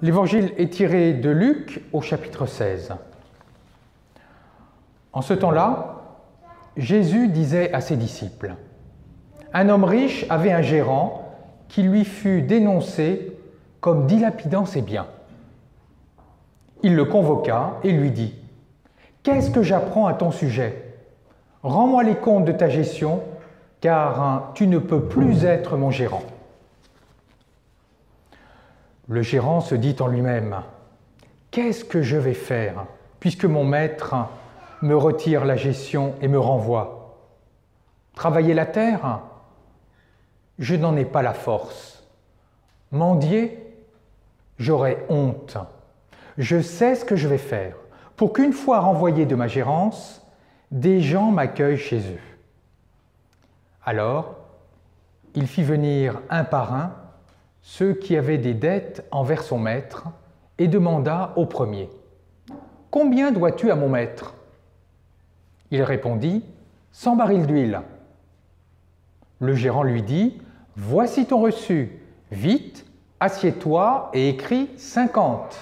L'évangile est tiré de Luc au chapitre 16. En ce temps-là, Jésus disait à ses disciples: « Un homme riche avait un gérant qui lui fut dénoncé comme dilapidant ses biens. Il le convoqua et lui dit: « Qu'est-ce que j'apprends à ton sujet? Rends-moi les comptes de ta gestion, car tu ne peux plus être mon gérant. » Le gérant se dit en lui-même: « Qu'est-ce que je vais faire, puisque mon maître me retire la gestion et me renvoie? Travailler la terre? Je n'en ai pas la force. Mendier? J'aurais honte. Je sais ce que je vais faire, pour qu'une fois renvoyé de ma gérance, des gens m'accueillent chez eux. » Alors, il fit venir un par un ceux qui avaient des dettes envers son maître et demanda au premier: « Combien dois-tu à mon maître ?» Il répondit: « 100 barils d'huile. » Le gérant lui dit: « Voici ton reçu. Vite, assieds-toi et écris 50. »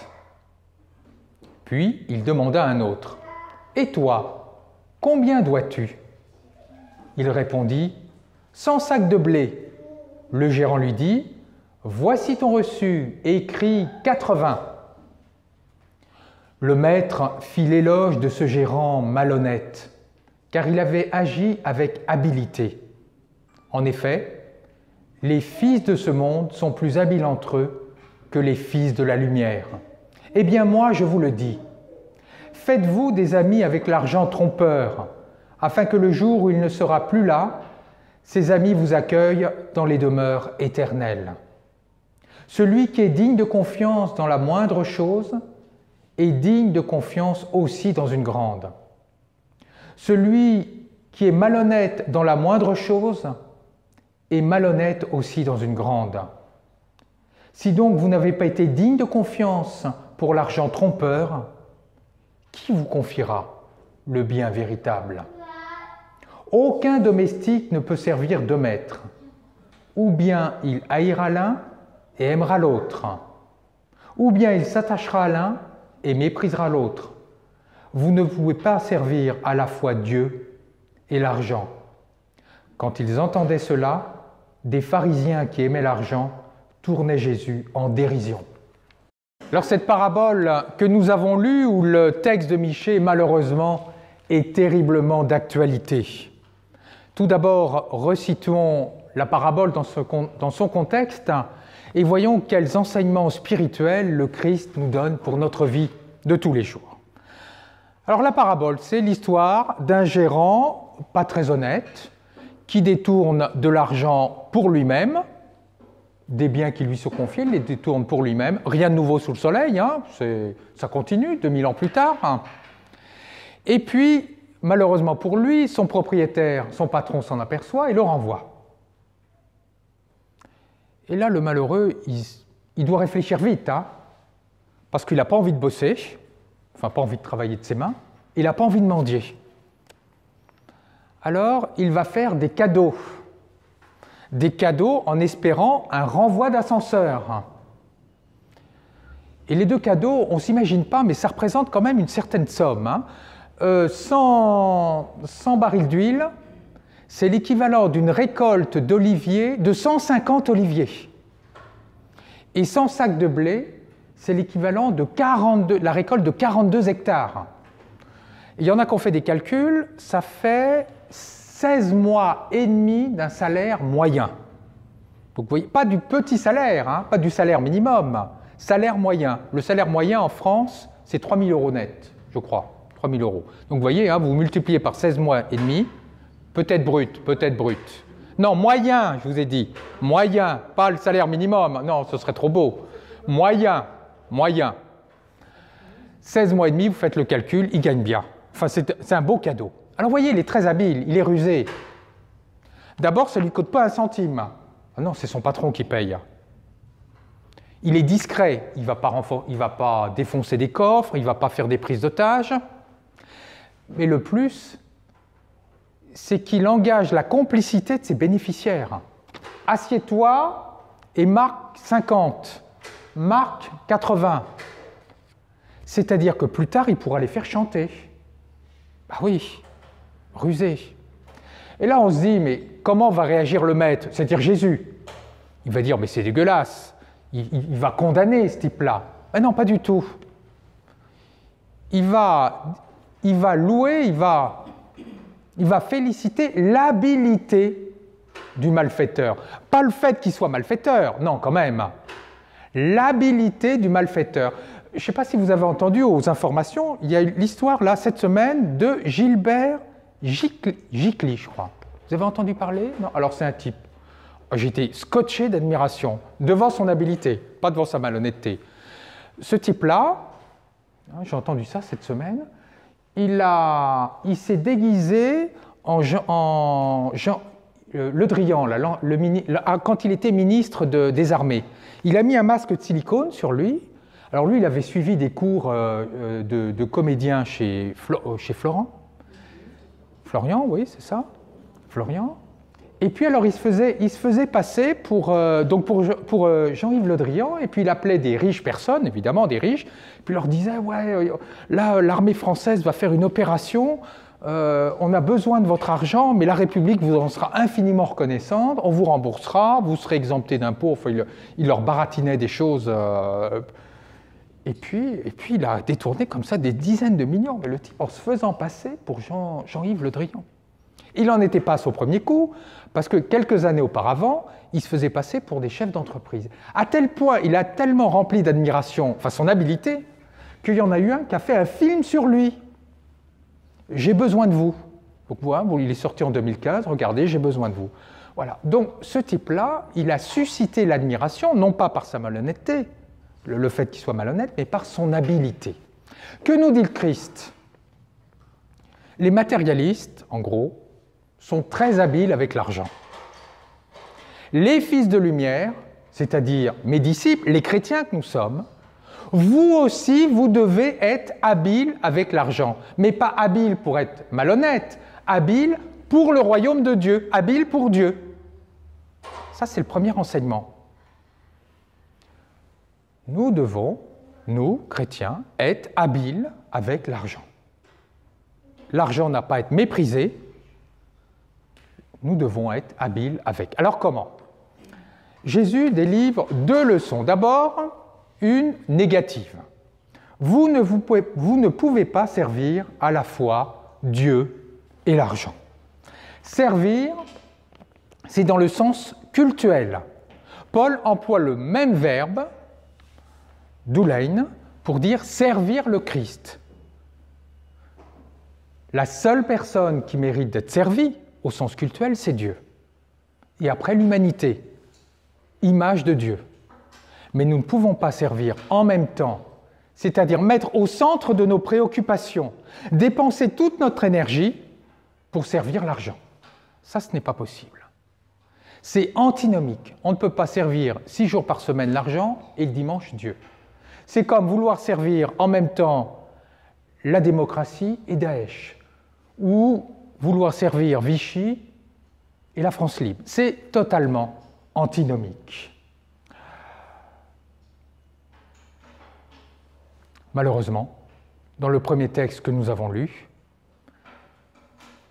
Puis il demanda à un autre: « Et toi, combien dois-tu » Il répondit: « 100 sacs de blé. » Le gérant lui dit: « Voici ton reçu, écris 80. » Le maître fit l'éloge de ce gérant malhonnête, car il avait agi avec habileté. En effet, les fils de ce monde sont plus habiles entre eux que les fils de la lumière. Eh bien moi, je vous le dis, faites-vous des amis avec l'argent trompeur, afin que le jour où il ne sera plus là, ces amis vous accueillent dans les demeures éternelles. Celui qui est digne de confiance dans la moindre chose est digne de confiance aussi dans une grande. Celui qui est malhonnête dans la moindre chose est malhonnête aussi dans une grande. Si donc vous n'avez pas été digne de confiance pour l'argent trompeur, qui vous confiera le bien véritable? Aucun domestique ne peut servir deux maîtres. Ou bien il haïra l'un et aimera l'autre, ou bien il s'attachera à l'un et méprisera l'autre. Vous ne pouvez pas servir à la fois Dieu et l'argent. » Quand ils entendaient cela, des pharisiens qui aimaient l'argent tournaient Jésus en dérision. Alors cette parabole que nous avons lue, où le texte de Michée, malheureusement, est terriblement d'actualité. Tout d'abord, resituons la parabole dans son contexte et voyons quels enseignements spirituels le Christ nous donne pour notre vie de tous les jours. Alors la parabole, c'est l'histoire d'un gérant pas très honnête qui détourne de l'argent pour lui-même, des biens qui lui sont confiés, il les détourne pour lui-même. Rien de nouveau sous le soleil, hein, ça continue 2000 ans plus tard. Et puis, malheureusement pour lui, son propriétaire, son patron s'en aperçoit et le renvoie. Et là, le malheureux, il doit réfléchir vite, hein, parce qu'il n'a pas envie de bosser, enfin pas envie de travailler de ses mains, il n'a pas envie de mendier. Alors, il va faire des cadeaux en espérant un renvoi d'ascenseur. Et les deux cadeaux, on ne s'imagine pas, mais ça représente quand même une certaine somme. Hein. 100 barils d'huile, c'est l'équivalent d'une récolte d'oliviers, de 150 oliviers. Et 100 sacs de blé, c'est l'équivalent de la récolte de 42 hectares. Il y en a qui ont fait des calculs, ça fait 16 mois et demi d'un salaire moyen. Donc vous voyez, pas du petit salaire, hein, pas du salaire minimum, salaire moyen. Le salaire moyen en France, c'est 3 000 € net, je crois, 3 000 €. Donc vous voyez, hein, vous multipliez par 16 mois et demi, peut-être brut. Non, moyen, je vous ai dit, moyen, pas le salaire minimum, non, ce serait trop beau. Moyen. 16 mois et demi, vous faites le calcul, il gagne bien. Enfin, c'est un beau cadeau. Alors vous voyez, il est très habile, il est rusé. D'abord, ça ne lui coûte pas un centime. Ah non, c'est son patron qui paye. Il est discret, il ne va pas défoncer des coffres, il ne va pas faire des prises d'otages. Mais le plus, c'est qu'il engage la complicité de ses bénéficiaires. Assieds-toi et marque 50. Marc 80. C'est-à-dire que plus tard, il pourra les faire chanter. Bah oui, rusé. Et là, on se dit, mais comment va réagir le maître, c'est-à-dire Jésus? Il va dire, mais c'est dégueulasse. Il va condamner ce type-là. Mais non, pas du tout. Il va louer, il va féliciter l'habilité du malfaiteur. Pas le fait qu'il soit malfaiteur, non, quand même. L'habilité du malfaiteur. Je ne sais pas si vous avez entendu aux informations, il y a eu l'histoire, là, cette semaine, de Gilbert Gicli, je crois. Vous avez entendu parler? Non. Alors, c'est un type. J'étais scotché d'admiration devant son habileté, pas devant sa malhonnêteté. Ce type-là, j'ai entendu ça cette semaine, il s'est déguisé en Jean Le Drian, quand il était ministre des Armées. Il a mis un masque de silicone sur lui. Alors lui, il avait suivi des cours de comédien chez Florian, oui, c'est ça, Florian. Et puis alors, il se faisait passer pour Jean-Yves Le Drian, et puis il appelait des riches personnes, évidemment des riches, puis il leur disait, ouais, là, l'armée française va faire une opération, on a besoin de votre argent, mais la République vous en sera infiniment reconnaissante, on vous remboursera, vous serez exempté d'impôts. Enfin, il leur baratinait des choses. Et puis, il a détourné comme ça des dizaines de millions, mais le type en se faisant passer pour Jean-Yves Le Drian. Il n'en était pas à son premier coup, parce que quelques années auparavant, il se faisait passer pour des chefs d'entreprise. À tel point, il a tellement rempli d'admiration, enfin son habileté, qu'il y en a eu un qui a fait un film sur lui. J'ai besoin de vous. Donc voilà, il est sorti en 2015, regardez, j'ai besoin de vous. Voilà. Donc ce type-là, il a suscité l'admiration, non pas par sa malhonnêteté, le fait qu'il soit malhonnête, mais par son habileté. Que nous dit le Christ? Les matérialistes, en gros, sont très habiles avec l'argent. Les fils de lumière, c'est-à-dire mes disciples, les chrétiens que nous sommes, vous aussi, vous devez être habiles avec l'argent. Mais pas habiles pour être malhonnête, habiles pour le royaume de Dieu, habiles pour Dieu. Ça, c'est le premier enseignement. Nous devons, nous, chrétiens, être habiles avec l'argent. L'argent n'a pas à être méprisé, nous devons être habiles avec. Alors comment? Jésus délivre deux leçons. D'abord, une négative. Vous ne pouvez pas servir à la fois Dieu et l'argent. Servir, c'est dans le sens cultuel. Paul emploie le même verbe, doulein, pour dire servir le Christ. La seule personne qui mérite d'être servie, au sens cultuel, c'est Dieu. Et après, l'humanité, image de Dieu. Mais nous ne pouvons pas servir en même temps, c'est-à-dire mettre au centre de nos préoccupations, dépenser toute notre énergie pour servir l'argent. Ça, ce n'est pas possible. C'est antinomique. On ne peut pas servir 6 jours par semaine l'argent et le dimanche Dieu. C'est comme vouloir servir en même temps la démocratie et Daesh, ou vouloir servir Vichy et la France libre. C'est totalement antinomique. Malheureusement, dans le premier texte que nous avons lu,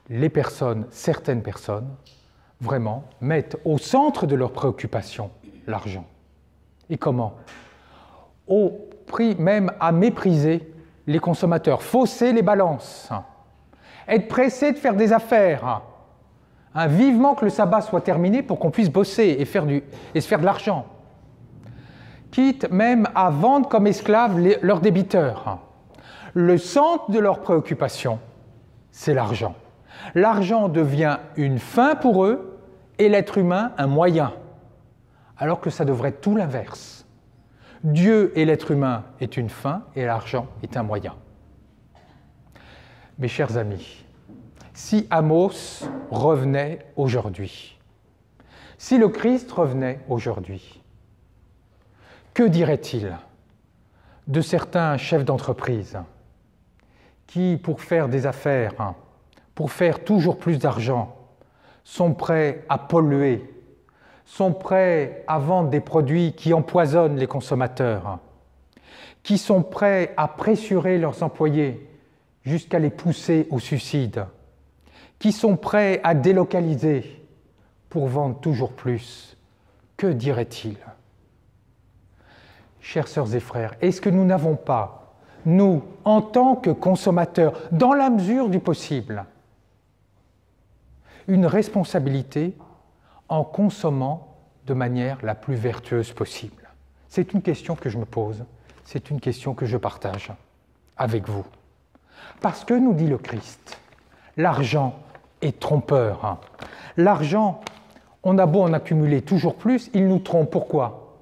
les personnes, certaines personnes, vraiment, mettent au centre de leurs préoccupations l'argent. Et comment? Au prix même à mépriser les consommateurs, fausser les balances, être pressé de faire des affaires, vivement que le sabbat soit terminé pour qu'on puisse bosser et se faire de l'argent, quitte même à vendre comme esclaves leurs débiteurs. Le centre de leurs préoccupations, c'est l'argent. L'argent devient une fin pour eux et l'être humain un moyen, alors que ça devrait être tout l'inverse. Dieu et l'être humain est une fin et l'argent est un moyen. Mes chers amis, si Amos revenait aujourd'hui, si le Christ revenait aujourd'hui, que dirait-il de certains chefs d'entreprise qui, pour faire des affaires, pour faire toujours plus d'argent, sont prêts à polluer, sont prêts à vendre des produits qui empoisonnent les consommateurs, qui sont prêts à pressurer leurs employés jusqu'à les pousser au suicide, qui sont prêts à délocaliser pour vendre toujours plus, que dirait-il? Chères sœurs et frères, est-ce que nous n'avons pas, nous, en tant que consommateurs, dans la mesure du possible, une responsabilité en consommant de manière la plus vertueuse possible? C'est une question que je me pose, c'est une question que je partage avec vous. Parce que, nous dit le Christ, l'argent est trompeur. L'argent, on a beau en accumuler toujours plus, il nous trompe. Pourquoi?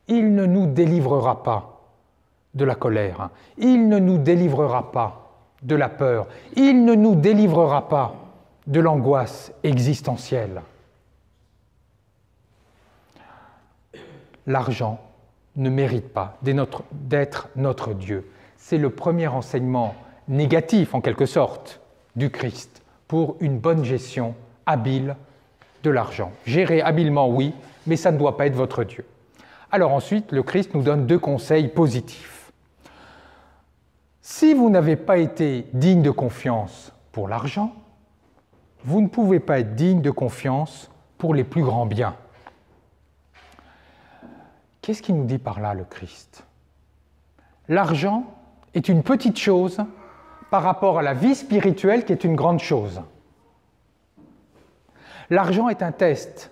Il ne nous délivrera pas de la colère, il ne nous délivrera pas de la peur, il ne nous délivrera pas de l'angoisse existentielle. L'argent ne mérite pas d'être notre Dieu. C'est le premier enseignement négatif, en quelque sorte, du Christ pour une bonne gestion habile de l'argent. Gérer habilement, oui, mais ça ne doit pas être votre Dieu. Alors ensuite, le Christ nous donne 2 conseils positifs. Si vous n'avez pas été digne de confiance pour l'argent, vous ne pouvez pas être digne de confiance pour les plus grands biens. Qu'est-ce qu'il nous dit par là, le Christ? L'argent est une petite chose par rapport à la vie spirituelle qui est une grande chose. L'argent est un test.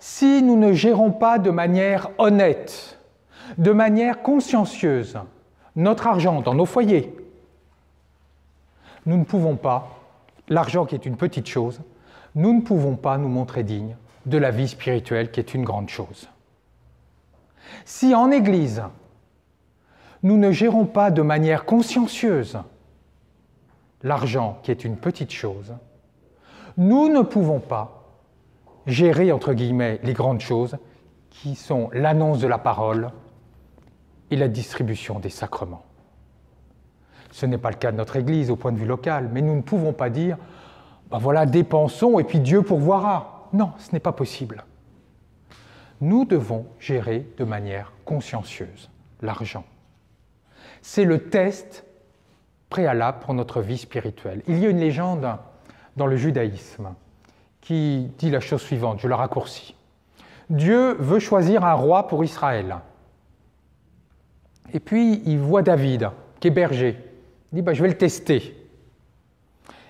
Si nous ne gérons pas de manière honnête, de manière consciencieuse, notre argent dans nos foyers, nous ne pouvons pas, l'argent qui est une petite chose, nous ne pouvons pas nous montrer dignes de la vie spirituelle qui est une grande chose. Si en Église, nous ne gérons pas de manière consciencieuse l'argent qui est une petite chose, nous ne pouvons pas gérer, entre guillemets, les grandes choses qui sont l'annonce de la parole et la distribution des sacrements. Ce n'est pas le cas de notre Église au point de vue local, mais nous ne pouvons pas dire ben voilà, dépensons et puis Dieu pourvoira. Non, ce n'est pas possible. Nous devons gérer de manière consciencieuse l'argent. C'est le test préalable pour notre vie spirituelle. Il y a une légende dans le judaïsme qui dit la chose suivante, je la raccourcis. Dieu veut choisir un roi pour Israël. Et puis il voit David, qui est berger. Il dit ben, je vais le tester.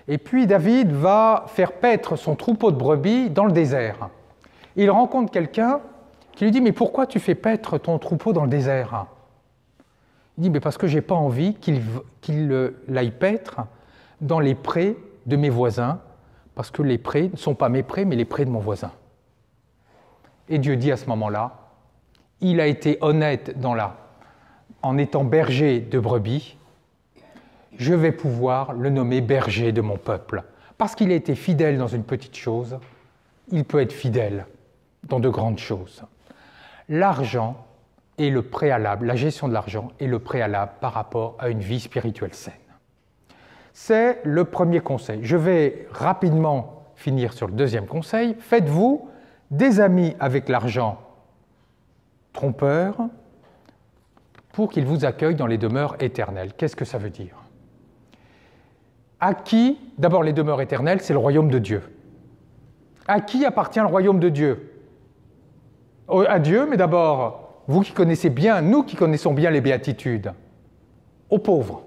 Et puis David va faire paître son troupeau de brebis dans le désert. Il rencontre quelqu'un qui lui dit « Mais pourquoi tu fais paître ton troupeau dans le désert ?» Il dit « Mais parce que je n'ai pas envie qu'il l'aille paître dans les prés de mes voisins, parce que les prés ne sont pas mes prés, mais les prés de mon voisin. » Et Dieu dit à ce moment-là, il a été honnête en étant berger de brebis, je vais pouvoir le nommer berger de mon peuple. Parce qu'il a été fidèle dans une petite chose, il peut être fidèle dans de grandes choses. L'argent est le préalable, la gestion de l'argent est le préalable par rapport à une vie spirituelle saine. C'est le premier conseil. Je vais rapidement finir sur le deuxième conseil. Faites-vous des amis avec l'argent trompeur pour qu'il vous accueille dans les demeures éternelles. Qu'est-ce que ça veut dire? À qui, d'abord les demeures éternelles, c'est le royaume de Dieu. À qui appartient le royaume de Dieu? À Dieu, mais d'abord, vous qui connaissez bien, nous qui connaissons bien les béatitudes, aux pauvres.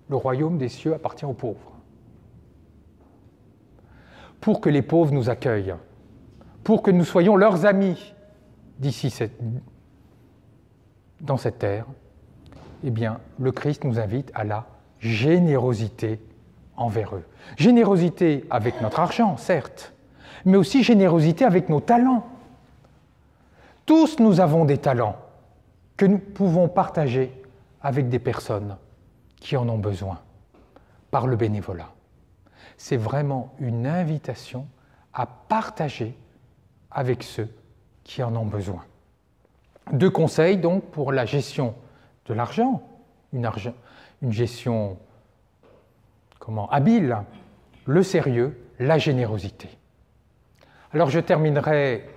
Le royaume des cieux appartient aux pauvres. Pour que les pauvres nous accueillent, pour que nous soyons leurs amis d'ici dans cette terre, eh bien, le Christ nous invite à la générosité envers eux. Générosité avec notre argent, certes, mais aussi générosité avec nos talents. Tous nous avons des talents que nous pouvons partager avec des personnes qui en ont besoin par le bénévolat. C'est vraiment une invitation à partager avec ceux qui en ont besoin. 2 conseils donc pour la gestion de l'argent, une gestion habile, le sérieux, la générosité. Alors je terminerai,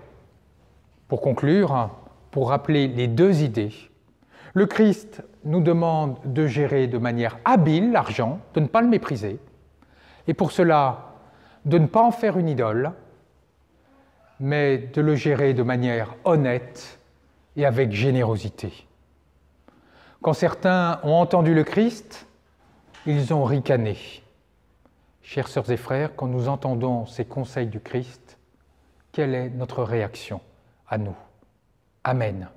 pour conclure, pour rappeler les deux idées. Le Christ nous demande de gérer de manière habile l'argent, de ne pas le mépriser, et pour cela, de ne pas en faire une idole, mais de le gérer de manière honnête et avec générosité. Quand certains ont entendu le Christ, ils ont ricané. Chères sœurs et frères, quand nous entendons ces conseils du Christ, quelle est notre réaction à nous? Amen.